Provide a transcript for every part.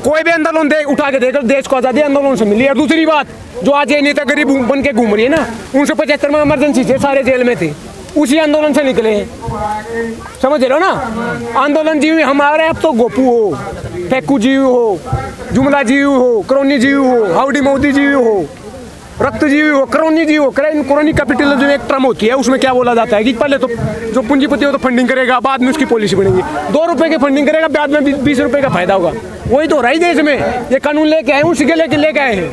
कोई भी आंदोलन उठा के देख, देश को आजादी आंदोलन से मिली। और दूसरी बात, जो आज ये नेता गरीब बन के घूम रही है ना, 1975 में इमरजेंसी थे, सारे जेल में थे, उसी आंदोलन से निकले हैं, समझ रहे हो ना। आंदोलन जीवी हमारे, अब तो गोपू हो, फेकू जीव हो, जुमला जीव हो, करोनी जीव हो, हाउडी मोदी जीव हो, रक्त जीवी हो, करोनी जीव हो। करोनी कैपिटल जो एक टर्म होती है, उसमें क्या बोला जाता है कि पहले तो जो पूंजीपति हो तो फंडिंग करेगा, बाद में उसकी पॉलिसी बनेगी। 2 रुपए की फंडिंग करेगा, बाद में 20 रुपए का फायदा होगा। वही तो हो रहा है देश में। ये कानून लेके आए, उसी के लेके आए हैं।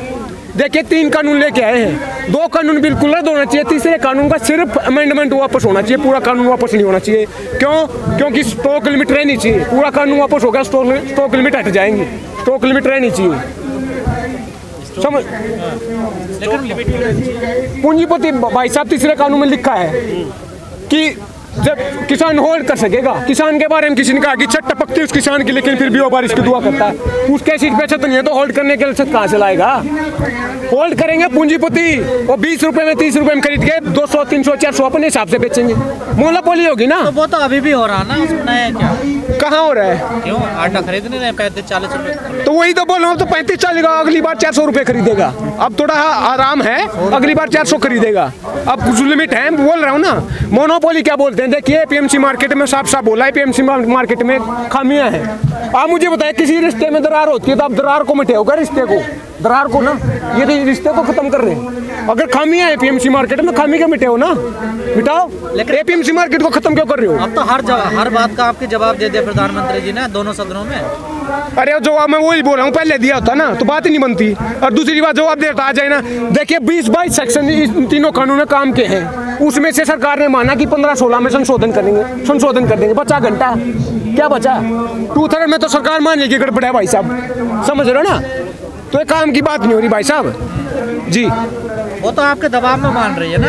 देखिए 3 कानून लेके आए हैं, 2 कानून बिल्कुल रद्द होना चाहिए, तीसरे कानून का सिर्फ अमेंडमेंट वापस होना चाहिए, पूरा कानून वापस नहीं होना चाहिए। क्यों? क्योंकि स्टॉक लिमिट रहनी चाहिए। पूरा कानून वापस होगा, स्टॉक लिमिट हट जाएंगी, स्टॉक लिमिट रहनी चाहिए। समझ, पूंजीपति भाई साहब तीसरे कानून में लिखा है कि जब किसान होल्ड कर सकेगा, किसान के बारे में किसी ने कहा कि छत टपकती है उस किसान की, लेकिन फिर भी वो बारिश की दुआ करता है, उसके सीट पे छत नहीं है तो होल्ड करने के लिए छत कहाँ से लाएगा? होल्ड करेंगे पूंजीपति, वो 20 रुपए में 30 रुपए में खरीद के 200 300 400 अपने हिसाब से बेचेंगे, मोनोपोली होगी ना। तो वो तो अभी भी हो रहा है ना, उसमें नया क्या? कहाँ हो रहा है? क्यों आटा खरीद नहीं रहे 35-40 रुपए? तो वही तो बोल रहा हूँ, तो 35-40 का अगली बार 400 रुपए खरीदेगा। अब थोड़ा आराम है, अगली बार 400 खरीदेगा। अब कुछ लिमिट है, बोल रहा हूँ ना। मोनोपोली क्या बोलते हैं? देखिए एपीएमसी मार्केट में साफ साफ बोला है, एपीएमसी मार्केट में खामियां हैं। आप मुझे बताएं, किसी रिश्ते में दरार होती है तो आप दरार को मिटाओगे, रिश्ते को, दरार को ना, ये तो रिश्ते को खत्म कर रहे हैं। अगर खामियां है एपीएमसी मार्केट में, खामी का मिटाओ ना, मिटाओ। लेकिन एपीएमसी मार्केट को खत्म क्यों कर रहे हो? अब तो हर बात का आपके जवाब दे दिया प्रधानमंत्री जी ने दोनों सदनों में। अरे जवाब मैं वही बोल रहा हूँ, पहले दिया होता ना तो बात ही नहीं बनती। और दूसरी बात, जवाब देता आ जाए ना। देखिए 20-22 सेक्शन इन तीनों कानून में काम के हैं, उसमें से सरकार ने माना कि 15-16 में संशोधन कर देंगे। बचा घंटा क्या बचा? 2/3 में तो सरकार माने कि गड़बड़ है भाई साहब, समझ रहे हो ना। तो ये काम की बात नहीं हो रही भाई साहब जी। वो तो आपके दबाव में मान रही है ना,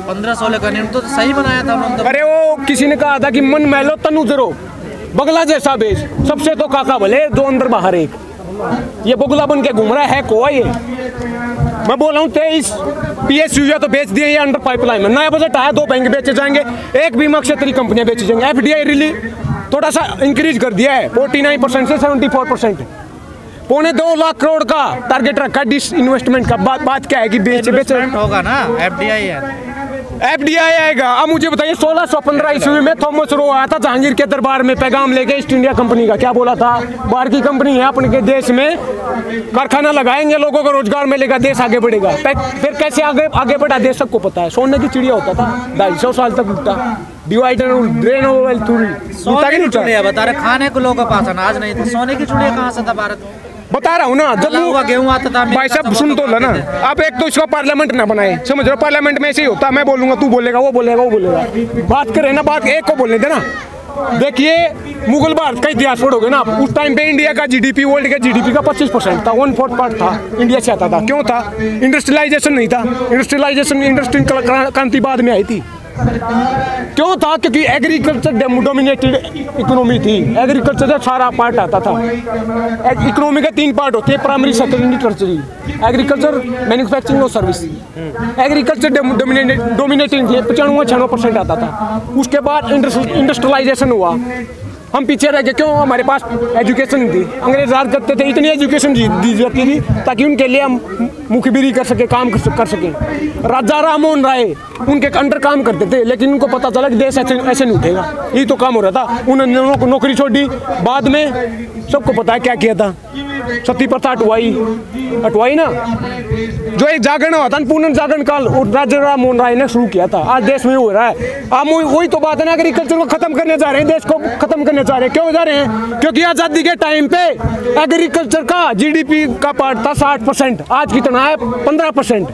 15-16 का नियम तो सही बनाया था उन्होंने। अरे वो किसी ने कहा था कि मन मैलो तनु जरो, बगला जैसा बेस, सबसे तो काका भले दो अंदर बाहर एक। ये बगुला बन के घूम रहा है कोई ये। मैं बोल रहा हूँ 23 PSU या तो बेच दिए, ये अंडर पाइपलाइन में। नया बजट आया, 2 बैंक बेचे जाएंगे, 1 बीमा क्षेत्रीय कंपनियां बेची जाएंगी। FDI रिली थोड़ा सा इंक्रीज कर दिया है, 49% से 74%। 2.25 लाख करोड़ का टारगेट रखा डिस इन्वेस्टमेंट का। बात क्या है कि बेचे होगा ना, FDI है, FDI आएगा। अब मुझे बताइए 1615 ईस्वी में थॉमस रो आया था जहांगीर के दरबार में, पैगाम लेके ईस्ट इंडिया कंपनी का। क्या बोला था? बाहर की कंपनी है, अपने के देश में कारखाना लगाएंगे, लोगों को रोजगार मिलेगा, देश आगे बढ़ेगा। फिर कैसे आगे बढ़ा देश सबको पता है। सोने की चिड़िया होता था, 250 साल तक उठता। डिवाइडर ड्रेन बता रहे खाने को लोगों के पास अनाज नहीं था, सोने की चिड़िया कहाँ से था भारत? बता रहा हूँ ना, जब गेहूं आता था भाई साहब सुन तो ला ना। आप एक तो इसका पार्लियामेंट ना बनाए, समझ रहे हो? पार्लियामेंट में ऐसे ही होता, मैं बोलूंगा तू बोलेगा, वो बोलेगा, वो बोलेगा। बात करें ना, बात एक को बोलने देना। देखिए मुगल भारत का इतिहास पढ़ोगे ना, उस टाइम पे इंडिया का GDP वर्ल्ड के GDP का 25% था, 1/4 पार्ट था इंडिया से आता था। क्यों था? इंडस्ट्रियलाइजेशन नहीं था। इंडस्ट्री क्रांति बाद में आई थी। क्यों था? क्योंकि एग्रीकल्चर डोमिनेटेड इकोनॉमी थी। एग्रीकल्चर से सारा पार्ट आता था। इकोनॉमी के 3 पार्ट होते हैं, primary, secondary, tertiary. Agriculture, manufacturing और सर्विस। एग्रीकल्चर डोमिनेटिंग 95-96% आता था। उसके बाद इंडस्ट्रियलाइजेशन हुआ, हम पीछे रह गए। क्यों? हमारे पास एजुकेशन नहीं थी। अंग्रेज राज करते थे, इतनी एजुकेशन दी जाती थी ताकि उनके लिए हम मुखबिरी कर सके, काम कर सके। राजा राम मोहन राय उनके अंडर काम करते थे, लेकिन उनको पता चला कि देश ऐसे नहीं उठेगा। यही तो काम हो रहा था। उन्होंने नौकरी छोड़ी। बाद में सबको पता है क्या किया था, सती प्रथा हटवाई ना। जो एक जागरण हुआ था, पुनर्जागरण काल, राजा राम मोहन राय ने शुरू किया था। आज देश में हो रहा है। अब वही तो बात है ना, एग्रीकल्चर को खत्म करने जा रहे हैं, देश को खत्म करने जा रहे हैं। क्यों जा रहे हैं? क्योंकि आजादी के टाइम पे एग्रीकल्चर का GDP का पार्ट था 60%, आज कितना है? 15%।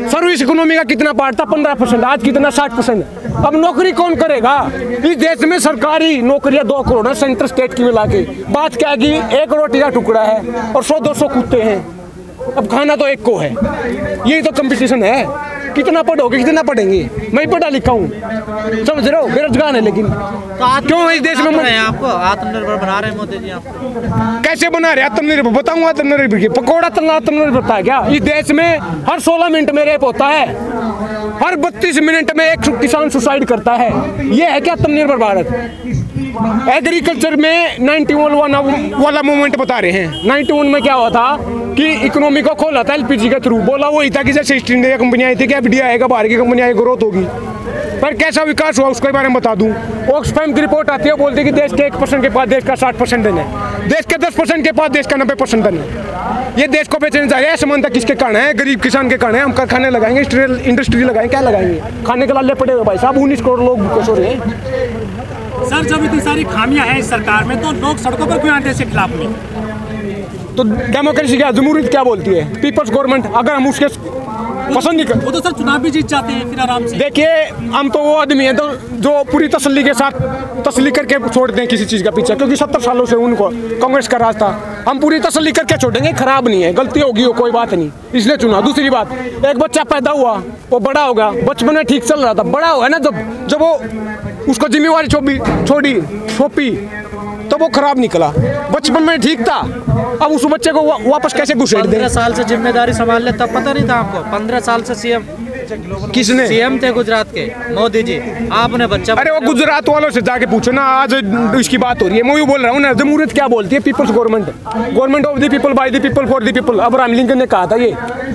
सर्विस इकोनॉमी का कितना पार्ट था? 15%, आज कितना? 60%। अब नौकरी कौन करेगा? इस देश में सरकारी नौकरियां 2 करोड़ है, सेंट्रल स्टेट की मिला के। बात क्या है कि 1 रोटी का टुकड़ा है और 100-200 कुत्ते हैं। अब खाना तो एक को है। यही तो कंपटीशन है। कितना पढ़ोगे, कितना पढ़ेंगे? मैं पढ़ा लिखा हूँ, समझ रहे हो? बेरोजगार है। लेकिन तो क्यों इस देश में आपको आत्मनिर्भर बना रहे हैं मोदी जी? आपको कैसे बना रहे? आत्मनिर्भर बताऊंगा। आत्मनिर्भर की पकौड़ा तलना आत्मनिर्भरता है क्या? इस देश में हर 16 मिनट में रेप होता है। हर 32 मिनट में एक किसान सुसाइड करता है। ये है क्या आत्मनिर्भर भारत? एग्रीकल्चर में 91 वाला मूवमेंट बता रहे हैं। 91 में क्या हुआ था कि इकोनॉमी को खोला था एलपीजी के थ्रू। बोला वही था कि जैसे ईस्ट इंडिया कंपनी आई थी कि एफडीआई आएगा, बाहर की कंपनी आएगी, ग्रोथ होगी। पर कैसा विकास हुआ उसके बारे में बता दूं। ऑक्सफैम की रिपोर्ट आती है, बोलती है कि देश के 1% के पास देश का 60% धन है, देश के 10% के पास देश का 90% धन है। ये देश को बेचने जा रहे हैं। समानता किसके कारण है? गरीब किसान के कारण है। हम कारखाने लगाएंगे, इंडस्ट्री लगाएंगे, क्या लगाएंगे? खाने के लाले पड़े हुए भाई साहब, 19 करोड़ लोग भूखे सो रहे हैं। सर, जब इतनी सारी खामियां हैं इस सरकार में तो लोग सड़कों पर क्यों आते हैं इसके खिलाफ में? तो डेमोक्रेसी क्या, जमहूरियत क्या बोलती है? People's government. अगर हम उसके पसंद नहीं कर, वो तो सर चुनाव भी जीत जाते हैं फिर आराम से। देखिए हम तो वो आदमी हैं तो जो पूरी तसल्ली के साथ तसल्ली करके छोड़ते हैं किसी चीज़ का पीछे, क्योंकि 70 सालों से उनको कांग्रेस का राज था। हम पूरी तसल्ली करके छोड़ेंगे, खराब नहीं है, गलती होगी हो कोई बात नहीं, इसलिए चुना। दूसरी बात, एक बच्चा पैदा हुआ, वो बड़ा होगा, बचपन में ठीक चल रहा था, बड़ा हुआ ना जब वो उसको जिम्मेवारी छोड़ी सौंपी तो वो खराब निकला। बचपन में ठीक था, अब उस बच्चे को वापस कैसे घुसेड़ दें? 15 साल से जिम्मेदारी संभाल ले तब पता नहीं था आपको? 15 साल से सीएम किसने? सीएम थे गुजरात के, मोदी जी। आपने बच्चा, अरे वो गुजरात वालों से जाके पूछो ना, आज इसकी बात हो रही है। मैं बोल रहा हूँ ना, जमहूरियत क्या बोलती है? People's government of the people, by the people, for the people. Abraham Lincoln ने कहा था ये।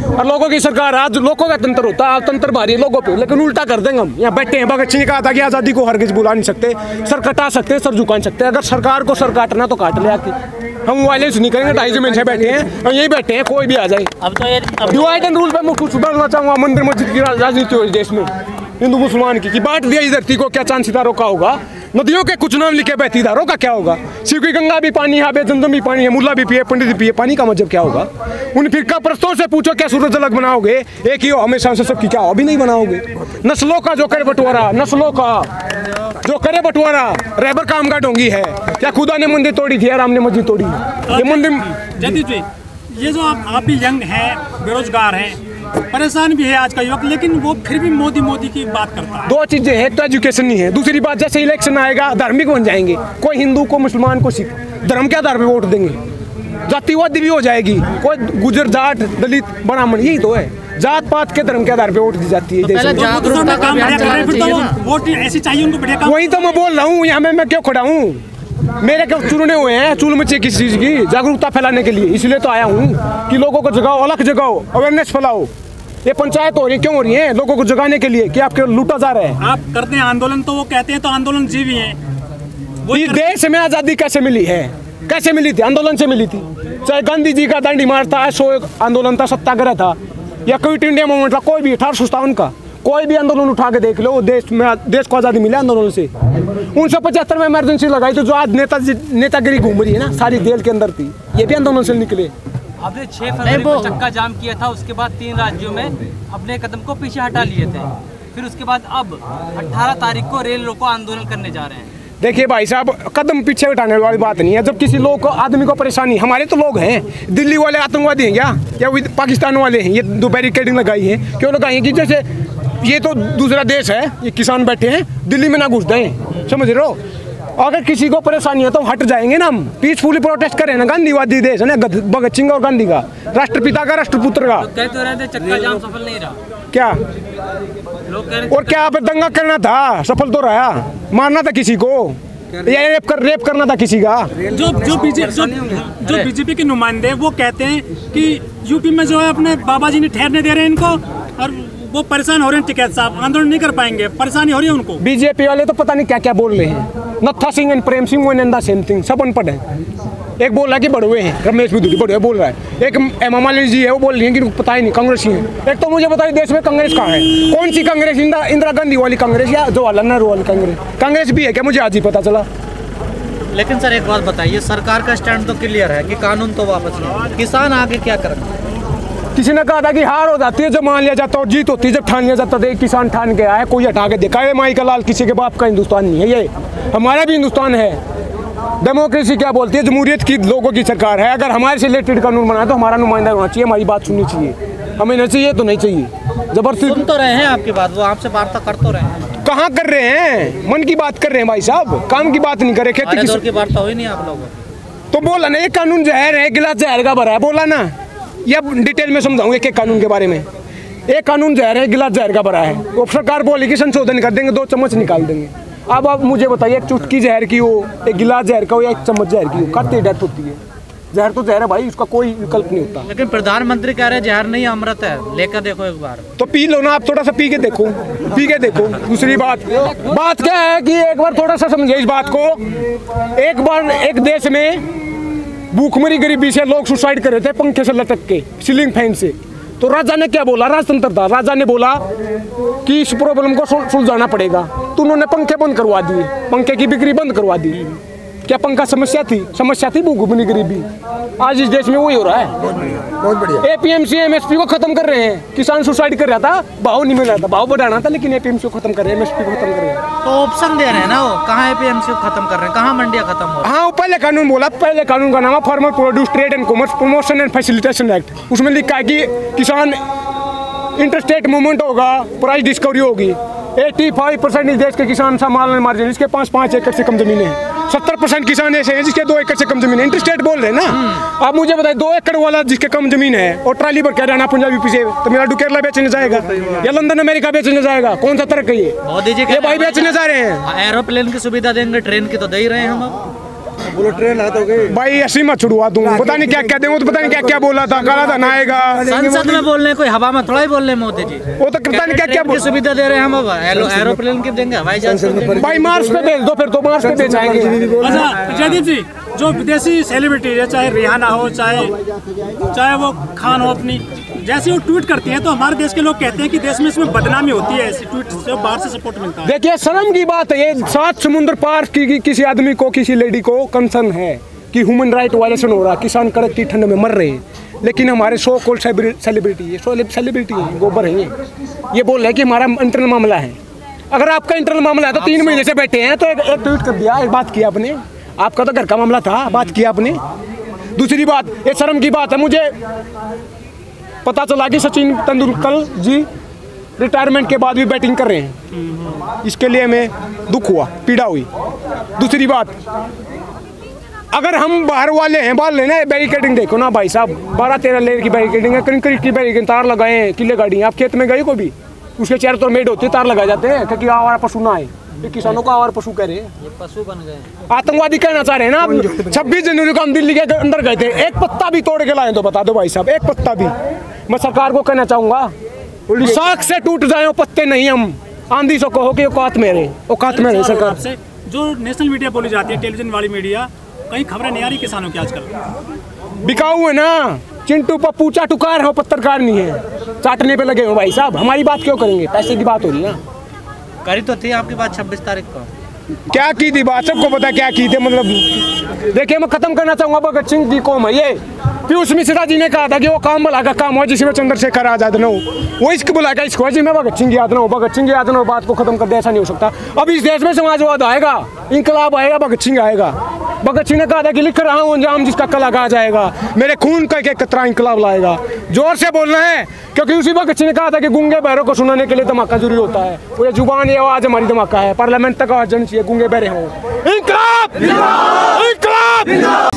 और लोगों की सरकार, आज लोगों का तंत्र होता है, तंत्र भारी है लोगों पे, लेकिन उल्टा कर देंगे हम। यहाँ बैठे हैं, भगत सिंह ने कहा था कि आज़ादी को हरगिज बुला नहीं सकते, सर कटा सकते, सर झुका नहीं सकते। अगर सरकार को सर काटना तो काट ले आके, हम वायलेंस नहीं करेंगे। 250 मिनट से बैठे हैं और यही बैठे हैं, कोई भी आ जाए। अब तो ये डिवाइड एंड रूल पे मैं कुछ सुधारना चाहूँगा। मंदिर मस्जिद की राजनीति हो देश में, हिंदू मुसलमान की बांट दिया इस धरती को, क्या चांद सितारों का होगा? नदियों के कुछ नाम लिखे बहती धारों का क्या होगा? शिव की गंगा भी पानी है, जमजम भी पानी है, मुल्ला भी पिए, पंडित भी पिए, पानी का मतलब क्या होगा? उन फिरका परस्तों से पूछो क्या सूरज अलग बनाओगे? एक ही हो हमेशा से सबकी, क्या हो भी नहीं बनाओगे? नस्लों का जो करे बंटवारा, नस्लों का जो करे बंटवारा, रहबर काम का ढोंगी है। क्या खुदा ने मंदिर तोड़ी थी, राम ने मस्जिद तोड़ी? ये मंदिर जयदीप जी, ये जो आप भी यंग हैं, बेरोजगार हैं, परेशान भी है आज का युवक, लेकिन वो फिर भी मोदी की बात करता है। दो चीजें हैं, एक तो एजुकेशन नहीं है, दूसरी बात जैसे इलेक्शन आएगा धार्मिक बन जाएंगे। कोई हिंदू को मुसलमान को सिख, धर्म के आधार पे वोट देंगे, जातिवादी भी हो जाएगी। कोई गुजर जाट दलित ब्राह्मण, यही तो है, जात पात के धर्म के आधार पे वोट दी जाती है। जागरूकता का अभियान चलाना चाहिए ना। वोट ऐसी चाहिए उनको, बढ़िया काम। वही तो मैं बोल रहा हूँ, यहाँ मैं क्यों खड़ा हूँ? मेरे क्यों चुने हुए हैं चूल मचे किसी चीज की? जागरूकता फैलाने के लिए, इसलिए तो आया हूँ कि लोगों को जगाओ, अलग जगाओ, अवेयरनेस फैलाओ। ये पंचायत हो रही क्यों हो रही है? लोगों को जगाने के लिए कि आपके लूटा जा रहा है। आप करते हैं आंदोलन, तो वो कहते हैं तो आंदोलन जीवी हैं। इस देश में आजादी कैसे मिली है? कैसे मिली थी? आंदोलन से मिली थी। चाहे गांधी जी का दांडी मार्च था, आंदोलन था, सत्याग्रह था, या क्विट इंडिया मूवमेंट था, कोई भी 1857 का कोई भी आंदोलन उठा के देख लो, देश को आजादी मिली आंदोलन से। 1975 में इमरजेंसी लगाई तो जो आज नेतागिरी घूम रही है ना, सारी जेल के अंदर थी, ये भी आंदोलन से निकले। आपने 6 फरवरी को चक्का जाम किया था, उसके बाद 3 राज्यों में अपने कदम को पीछे हटा लिए थे, फिर उसके बाद अब 18 तारीख को रेल रोको आंदोलन करने जा रहे हैं। देखिए भाई साहब, कदम पीछे हटाने वाली बात नहीं है। जब किसी लोग को, आदमी को परेशानी, हमारे तो लोग हैं, दिल्ली वाले आतंकवादी हैं या पाकिस्तान वाले हैं, ये दो बैरिकेडिंग लगाई है, क्यों लगाई है? कि जैसे ये तो दूसरा देश है, ये किसान बैठे हैं, दिल्ली में ना घुस दें, समझ रहे हो? अगर किसी को परेशानी है तो हट जाएंगे ना, हम पीसफुली प्रोटेस्ट करें ना। गांधीवादी देश है ना, भगत सिंह और गांधी का, राष्ट्रपिता का, राष्ट्रपुत्र का। कह तो रहे थे चक्का जाम सफल नहीं रहा, क्या लोग कह रहे और क्या आप दंगा करना था, सफल तो रहा, मारना था किसी को, या रेप करना था किसी का। जो बीजेपी के नुमाइंदे वो कहते हैं कि यूपी में जो है अपने बाबा जी ने ठहरने दे रहे हैं इनको, और वो परेशान हो रहे हैं। टिकैत साहब आंदोलन नहीं कर पाएंगे, परेशानी हो रही है उनको। बीजेपी वाले तो पता नहीं क्या क्या बोल रहे हैं। नत्था Singh and Prem Singh one and the same thing, सब अनपढ़ है। एक बोल रहा है कि बड़ुए हैं, रमेश बिदुरी बड़ुए बोल रहा है। एक हेमा मालिनी जी है, वो बोल रही है कि पता ही नहीं, कांग्रेस ही है। एक तो मुझे बताइए देश में कांग्रेस कहाँ है? कौन सी कांग्रेस? इंदिरा गांधी वाली कांग्रेस या जवाहरलाल नेहरू वाली कांग्रेस? कांग्रेस भी है क्या? मुझे आज ही पता चला। लेकिन सर एक बात बताइए, सरकार का स्टैंड तो क्लियर है कि कानून तो वापस नहीं, किसान आगे क्या करेंगे? किसी ने कहा था कि हार हो जाती है जब मान लिया जाता और जीत होती है जब ठान लिया जाता। तो किसान ठान के आया, कोई हटा के देखा है? माई का लाल किसी के बाप का हिंदुस्तान नहीं है, ये हमारा भी हिंदुस्तान है। डेमोक्रेसी क्या बोलती है? जमहूरियत की लोगों की सरकार है। अगर हमारे से रिलेटेड कानून बनाए तो हमारा नुमाइंदा होना चाहिए, हमारी बात सुननी चाहिए, हमें नहीं चाहिए तो नहीं चाहिए। जबरदस्ती सुन तो रहे हैं आपकी बात, वो आपसे वार्ता कर तो रहे हैं। कहाँ कर रहे हैं? मन की बात कर रहे हैं भाई साहब, काम की बात नहीं कर रहे। खेती की वार्ता हुई नहीं आप लोगों तो बोला ना, ये कानून जहर है, गिलास जहर का भरा है, बोला ना। या डिटेल में समझाऊंगा एक कानून के बारे में। एक कानून जहर है, गिलास जहर का भरा है। वो सरकार बोली कि संशोधन कर देंगे, 2 चम्मच निकाल देंगे। अब आप मुझे बताइए, एक चुटकी जहर की हो, एक गिलास जहर का हो या 1 चम्मच जहर की हो, खाते डेथ होती है। जहर तो जहर है भाई, उसका कोई विकल्प नहीं होता। लेकिन प्रधानमंत्री कह रहे हैं जहर नहीं अमृत है, लेकर देखो एक बार। तो पी लो ना, आप थोड़ा सा पी के देखो, पी के देखो। दूसरी बात क्या है कि एक बार थोड़ा सा समझे इस बात को। एक बार एक देश में भूखमरी गरीबी से लोग सुसाइड कर रहे थे पंखे से लटक के, सीलिंग फैन से। तो राजा ने क्या बोला, राजतंत्र था, राजा ने बोला कि इस प्रॉब्लम को सुलझाना पड़ेगा। तो उन्होंने पंखे बंद करवा दिए, पंखे की बिक्री बंद करवा दी। क्या पंखा समस्या थी भूखमरी गरीबी। आज इस देश में वही हो रहा है। बहुत बढ़िया। APMC MSP को खत्म कर रहे हैं। किसान सुसाइड कर रहा था, भाव नहीं मिल रहा था, भाव बढ़ाना था, लेकिन APMC को खत्म कर रहे हैं, MSP को खत्म कर रहे हैं। तो ऑप्शन दे रहे हैं ना, वो कहाँ APMC को खत्म कर रहे हैं, कहाँ मंडियाँ खत्म हो रही हैं? हाँ, वो पहले कानून बोला, पहले कानून का नाम है farmer produce trade and commerce promotion and facilitation act. उसमें लिखा है कि किसान इंटरस्टेट मूवमेंट होगा, प्राइस डिस्कवरी होगी। 85% इस देश के किसान संभालने मार्जिन, जिसके 5 एकड़ से कम जमीनें हैं। 70% किसान ऐसे हैं जिसके 2 एकड़ से कम जमीन है। इंटरस्टेट बोल रहे हैं ना। आप मुझे बताइए, 2 एकड़ वाला जिसके कम जमीन है और ट्राली पर क्या जाना पंजाबी पीछे तमिलनाडु केरला बेचने जाएगा या लंदन अमेरिका बेचने जाएगा? कौन सा तर्क है ये? मोदी जी ये भाई बेचने जा रहे हैं। एरोप्लेन की सुविधा देंगे, ट्रेन की तो दे ही रहे हैं हम अब। बोलो ट्रेन हाथ हो गई भाई, ऐसी मत छुड़वा दूं, पता नहीं क्या क्या देंगे, तो पता नहीं क्या क्या बोला था, काला धन आएगा। संसद में बोल रहे हैं, कोई हवा में थोड़ा ही बोल रहे हैं मोदी जी। वो तो पता नहीं क्या क्या ट्रेन की सुविधा दे रहे हैं हम अब, एरोप्लेन की देंगे, हवाई जहाज की देंगे। भाई मार्स पे भेज दो, फिर तो मार्स पे भेजाएंगे। अच्छा जयदीप जी, जो विदेशी सेलिब्रिटी है, चाहे रिहाना हो, चाहे वो खान हो, अपनी जैसे वो ट्वीट करती हैं, तो हमारे देश के लोग कहते हैं कि देश में इसमें बदनामी होती है, ऐसी ट्वीट से बाहर से सपोर्ट मिलता है। देखिए, शर्म की बात है ये। 7 समुद्र पार की किसी आदमी को, किसी लेडी को कंसर्न है कि ह्यूमन राइट वायलेशन हो रहा, किसान कड़क की ठंड में मर रहे हैं। लेकिन हमारे सो कॉल्ड सेलिब्रिटी है, गोबर है ये बोल रहे हैं कि हमारा इंटरनल मामला है। अगर आपका इंटरनल मामला है तो 3 महीने से बैठे हैं, तो एक ट्वीट कर दिया, एक बात किया आपने। आपका तो घर का मामला था, बात किया आपने। दूसरी बात, ये शर्म की बात है। मुझे पता चला कि सचिन तेंदुलकर जी रिटायरमेंट के बाद भी बैटिंग कर रहे हैं। इसके लिए हमें दुख हुआ, पीड़ा हुई। दूसरी बात, अगर हम बाहर वाले हैं, बाहर लेना है बैरिकेडिंग, देखो ना भाई साहब, 12-13 लेयर की बैरिकेडिंग है, कंक्रीट की बैरिकेडिंग, तार लगाए हैं, किले गाड़ी। आप खेत में गए को भी, उसके चारों तरफ मेड होते, तार लगाए जाते हैं क्योंकि आवारा पशु ना आए। ये किसानों को आवारा पशु कह रहे हैं, ये पशु बन गए। आतंकवादी कहना चाह रहे हैं ना। 26 जनवरी को हम दिल्ली के अंदर गए थे, एक पत्ता भी तोड़ के लाए तो बता दो भाई साहब, एक पत्ता भी। मैं सरकार को कहना चाहूंगा, शाख से टूट जाए पत्ते नहीं, हम आंधी से कहो कि औकात में रहे सरकार से। जो नेशनल मीडिया बोली जाती है, टेलीविजन वाली मीडिया, कहीं खबरें नहीं आ रही किसानों की आजकल। बिकाऊ है ना, चिंटू पप्पू चाटुकार हो, पत्रकार नहीं है, चाटने पे लगे हो भाई साहब। हमारी बात क्यों करेंगे, पैसे की बात हो रही है ना। करी तो थी आपकी बात 26 तारीख को। क्या की थी बात, सबको पता क्या की थी। मतलब देखिए, मैं खत्म करना चाहूंगा, भगत सिंह की कौम है ये। पीयूष मिश्रा जी ने कहा था कि वो काम भला का काम हो जिसमें चंद्रशेखर आजाद न हो, वो इसको बुलाएगा, इसको जिसमें भगत सिंह याद न हो। भगत सिंह याद न हो, बात को खत्म कर दे, ऐसा नहीं हो सकता। अब इस देश में समाजवाद आएगा, इनकलाब आएगा, भगत सिंह आएगा। भगत सिंह ने कहा था कि लिख रहा हूँ अंजाम जिसका कल आ जाएगा, मेरे खून का एक कतरा इंकलाब लाएगा। जोर से बोलना है, क्योंकि उसी भगत सिंह ने कहा था कि गूंगे बहरों को सुनाने के लिए धमाका जरूरी होता है। वो ये जुबान, ये आवाज हमारी धमाका है। पार्लियामेंट तक आवाज जानी चाहिए, गूंगे बहरे हो। इंकलाब, इंकलाब।